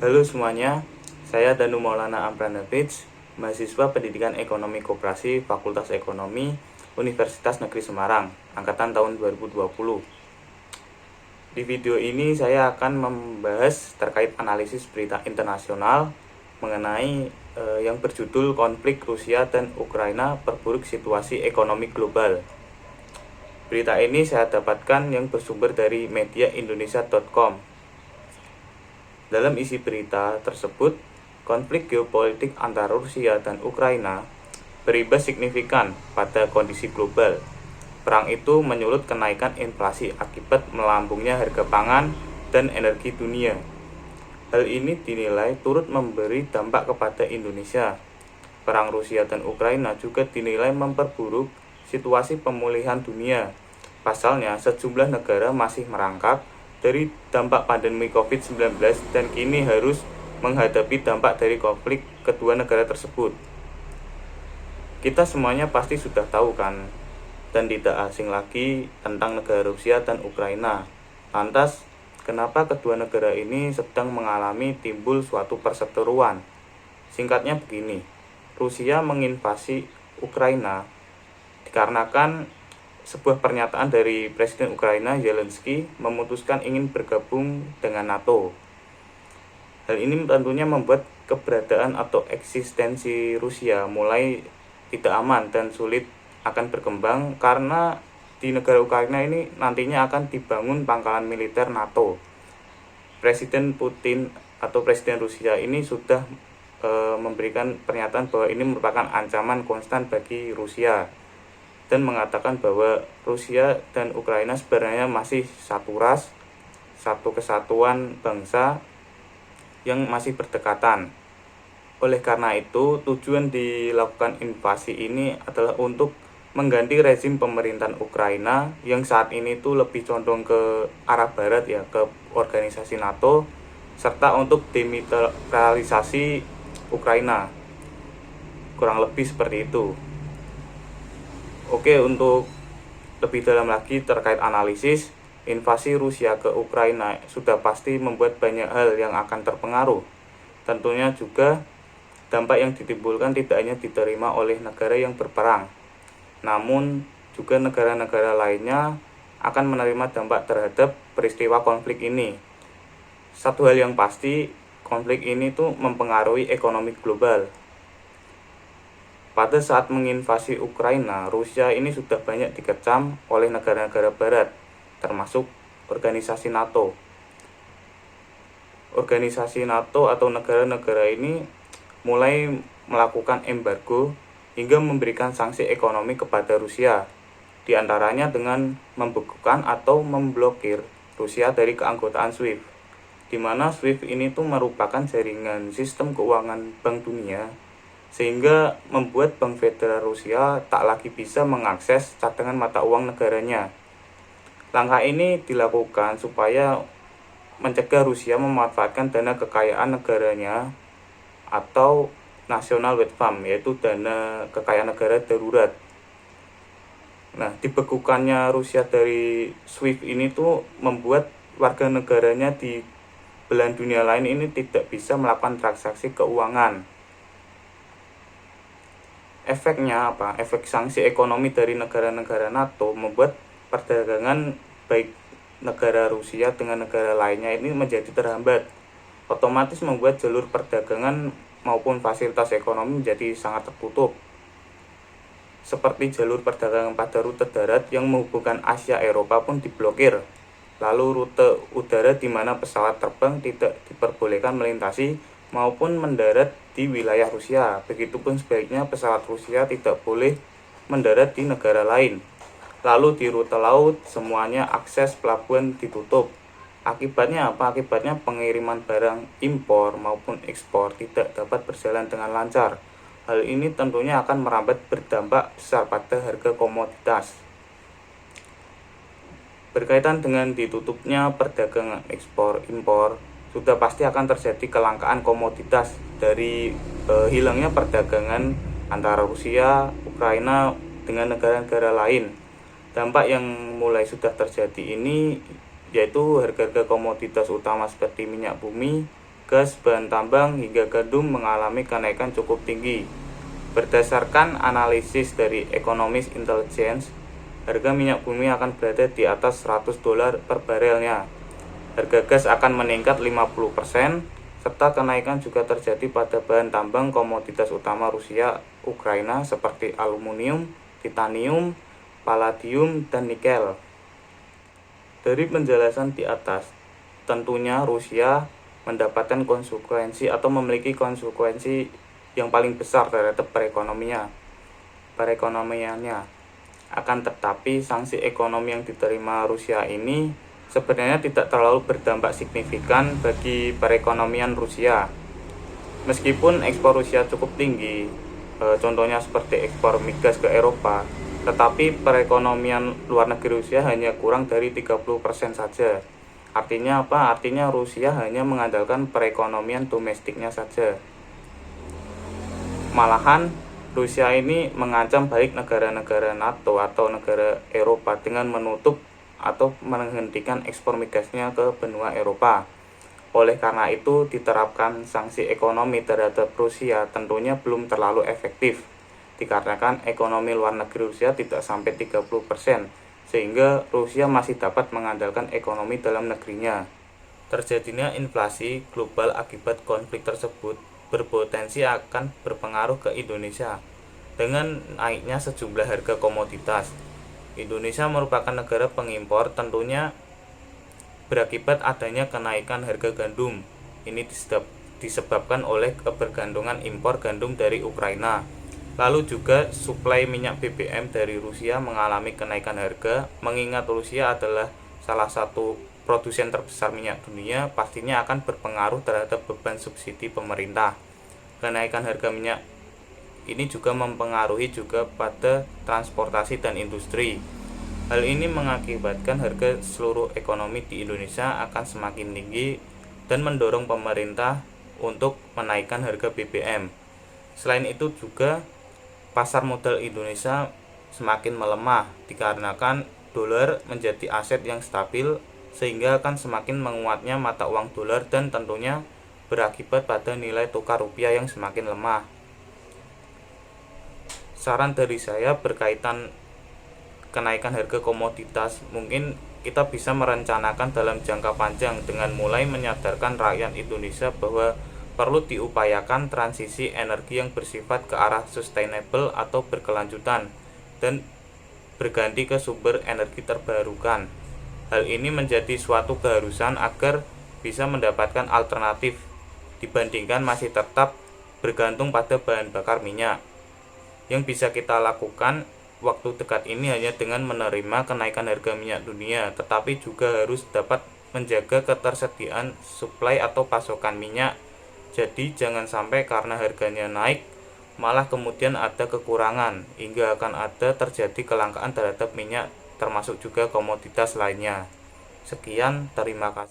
Halo semuanya, saya Danu Maulana Ampranovic, mahasiswa Pendidikan Ekonomi Koperasi Fakultas Ekonomi Universitas Negeri Semarang, angkatan tahun 2020. Di video ini saya akan membahas terkait analisis berita internasional mengenai yang berjudul Konflik Rusia dan Ukraina Perburuk Situasi Ekonomi Global. Berita ini saya dapatkan yang bersumber dari mediaindonesia.com. Dalam isi berita tersebut, konflik geopolitik antara Rusia dan Ukraina berimbas signifikan pada kondisi global. Perang itu menyulut kenaikan inflasi akibat melambungnya harga pangan dan energi dunia. Hal ini dinilai turut memberi dampak kepada Indonesia. Perang Rusia dan Ukraina juga dinilai memperburuk situasi pemulihan dunia. Pasalnya, sejumlah negara masih merangkak dari dampak pandemi COVID-19 dan kini harus menghadapi dampak dari konflik kedua negara tersebut. Kita semuanya pasti sudah tahu kan, dan tidak asing lagi tentang negara Rusia dan Ukraina. Lantas, kenapa kedua negara ini sedang mengalami timbul suatu perseteruan? Singkatnya begini, Rusia menginvasi Ukraina dikarenakan sebuah pernyataan dari Presiden Ukraina Zelensky memutuskan ingin bergabung dengan NATO. Hal ini tentunya membuat keberadaan atau eksistensi Rusia mulai tidak aman dan sulit akan berkembang karena di negara Ukraina ini nantinya akan dibangun pangkalan militer NATO. Presiden Putin atau Presiden Rusia ini sudah memberikan pernyataan bahwa ini merupakan ancaman konstan bagi Rusia dan mengatakan bahwa Rusia dan Ukraina sebenarnya masih satu ras, satu kesatuan bangsa yang masih berdekatan. Oleh karena itu, tujuan dilakukan invasi ini adalah untuk mengganti rezim pemerintahan Ukraina yang saat ini tuh lebih condong ke arah barat ya, ke organisasi NATO, serta untuk demilitarisasi Ukraina. Kurang lebih seperti itu. Oke, untuk lebih dalam lagi terkait analisis, invasi Rusia ke Ukraina sudah pasti membuat banyak hal yang akan terpengaruh. Tentunya juga dampak yang ditimbulkan tidak hanya diterima oleh negara yang berperang, namun juga negara-negara lainnya akan menerima dampak terhadap peristiwa konflik ini. Satu hal yang pasti, konflik ini tuh mempengaruhi ekonomi global. Pada saat menginvasi Ukraina, Rusia ini sudah banyak dikecam oleh negara-negara barat, termasuk organisasi NATO. Organisasi NATO atau negara-negara ini mulai melakukan embargo hingga memberikan sanksi ekonomi kepada Rusia, di antaranya dengan membekukan atau memblokir Rusia dari keanggotaan SWIFT, di mana SWIFT ini tuh merupakan jaringan sistem keuangan Bank Dunia, sehingga membuat Bank Federal Rusia tak lagi bisa mengakses cadangan mata uang negaranya. Langkah ini dilakukan supaya mencegah Rusia memanfaatkan dana kekayaan negaranya atau National Wet Fund, yaitu dana kekayaan negara darurat. Nah, dibekukannya Rusia dari SWIFT ini tuh membuat warga negaranya di belahan dunia lain ini tidak bisa melakukan transaksi keuangan. Efeknya apa? Efek sanksi ekonomi dari negara-negara NATO membuat perdagangan baik negara Rusia dengan negara lainnya ini menjadi terhambat. Otomatis membuat jalur perdagangan maupun fasilitas ekonomi menjadi sangat tertutup. Seperti jalur perdagangan pada rute darat yang menghubungkan Asia Eropa pun diblokir. Lalu rute udara di mana pesawat terbang tidak diperbolehkan melintasi maupun mendarat di wilayah Rusia. Begitupun sebaliknya pesawat Rusia tidak boleh mendarat di negara lain. Lalu di rute laut semuanya akses pelabuhan ditutup. Akibatnya apa? Akibatnya pengiriman barang impor maupun ekspor tidak dapat berjalan dengan lancar. Hal ini tentunya akan merambat berdampak besar pada harga komoditas. Berkaitan dengan ditutupnya perdagangan ekspor impor, sudah pasti akan terjadi kelangkaan komoditas dari hilangnya perdagangan antara Rusia, Ukraina dengan negara-negara lain. Dampak yang mulai sudah terjadi ini yaitu harga-harga komoditas utama seperti minyak bumi, gas, bahan tambang, hingga gandum mengalami kenaikan cukup tinggi. Berdasarkan analisis dari Economist Intelligence, harga minyak bumi akan berada di atas $100 per barelnya. Harga gas akan meningkat 50%, serta kenaikan juga terjadi pada bahan tambang komoditas utama Rusia, Ukraina seperti aluminium, titanium, palladium, dan nikel. Dari penjelasan di atas, tentunya Rusia mendapatkan konsekuensi atau memiliki konsekuensi yang paling besar terhadap perekonomiannya. Akan tetapi, sanksi ekonomi yang diterima Rusia ini sebenarnya tidak terlalu berdampak signifikan bagi perekonomian Rusia. Meskipun ekspor Rusia cukup tinggi, contohnya seperti ekspor migas ke Eropa, tetapi perekonomian luar negeri Rusia hanya kurang dari 30% saja. Artinya apa? Artinya Rusia hanya mengandalkan perekonomian domestiknya saja. Malahan Rusia ini mengancam baik negara-negara NATO atau negara Eropa dengan menutup atau menghentikan ekspor migasnya ke benua Eropa. Oleh karena itu, diterapkan sanksi ekonomi terhadap Rusia tentunya belum terlalu efektif, dikarenakan ekonomi luar negeri Rusia tidak sampai 30%, sehingga Rusia masih dapat mengandalkan ekonomi dalam negerinya. Terjadinya inflasi global akibat konflik tersebut berpotensi akan berpengaruh ke Indonesia dengan naiknya sejumlah harga komoditas. Indonesia merupakan negara pengimpor, tentunya berakibat adanya kenaikan harga gandum. Ini disebabkan oleh kebergantungan impor gandum dari Ukraina. Lalu juga suplai minyak BBM dari Rusia mengalami kenaikan harga. Mengingat Rusia adalah salah satu produsen terbesar minyak dunia, pastinya akan berpengaruh terhadap beban subsidi pemerintah. Kenaikan harga minyak ini juga mempengaruhi juga pada transportasi dan industri. Hal ini mengakibatkan harga seluruh ekonomi di Indonesia akan semakin tinggi dan mendorong pemerintah untuk menaikkan harga BBM. Selain itu juga pasar modal Indonesia semakin melemah dikarenakan dolar menjadi aset yang stabil, sehingga akan semakin menguatnya mata uang dolar dan tentunya berakibat pada nilai tukar rupiah yang semakin lemah. Saran dari saya berkaitan kenaikan harga komoditas, mungkin kita bisa merencanakan dalam jangka panjang dengan mulai menyadarkan rakyat Indonesia bahwa perlu diupayakan transisi energi yang bersifat ke arah sustainable atau berkelanjutan dan berganti ke sumber energi terbarukan. Hal ini menjadi suatu keharusan agar bisa mendapatkan alternatif dibandingkan masih tetap bergantung pada bahan bakar minyak. Yang bisa kita lakukan waktu dekat ini hanya dengan menerima kenaikan harga minyak dunia, tetapi juga harus dapat menjaga ketersediaan suplai atau pasokan minyak. Jadi jangan sampai karena harganya naik malah kemudian ada kekurangan, hingga akan ada terjadi kelangkaan terhadap minyak termasuk juga komoditas lainnya. Sekian, terima kasih.